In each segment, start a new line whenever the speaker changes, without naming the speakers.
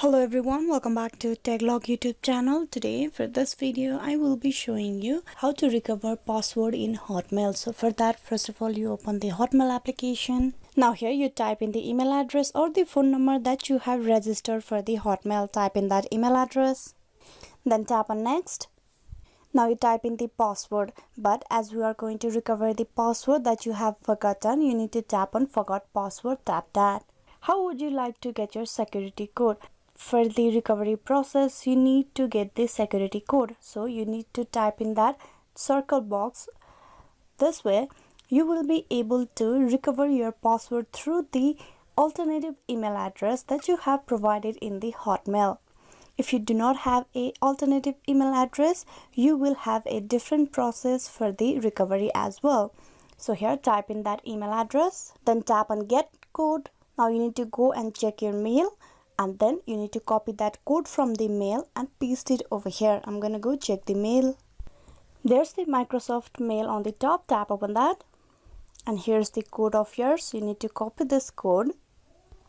Hello everyone, welcome back to Taglog YouTube channel. Today for this video I will be showing you how to recover password in Hotmail. So for that, first of all, you open the Hotmail application. Now here you type in the email address or the phone number that you have registered for the Hotmail. Type in that email address, then tap on next. Now you type in the password, but as we are going to recover the password that you have forgotten, you need to tap on forgot password. Tap that. How would you like to get your security code? For the recovery process, you need to get the security code, so you need to type in that circle box. This way you will be able to recover your password through the alternative email address that you have provided in the Hotmail. If you do not have a alternative email address, you will have a different process for the recovery as well. So here, type in that email address, then tap on get code. Now you need to go and check your mail, and then you need to copy that code from the mail and paste it over here. I'm gonna go check the mail. There's the Microsoft mail on the top. Tap open that, and here's the code of yours. You need to copy this code.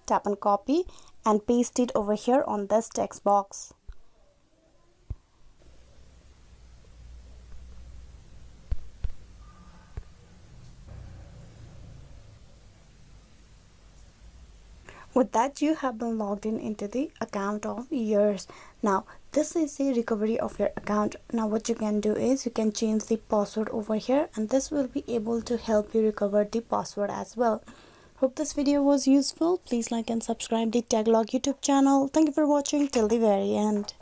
Tap on copy and paste it over here on this text box. With that, you have been logged in into the account of yours. Now this is a recovery of your account. Now what you can do is you can change the password over here, and this will be able to help you recover the password as well. Hope this video was useful. Please like and subscribe the Taglog YouTube channel. Thank you for watching till the very end.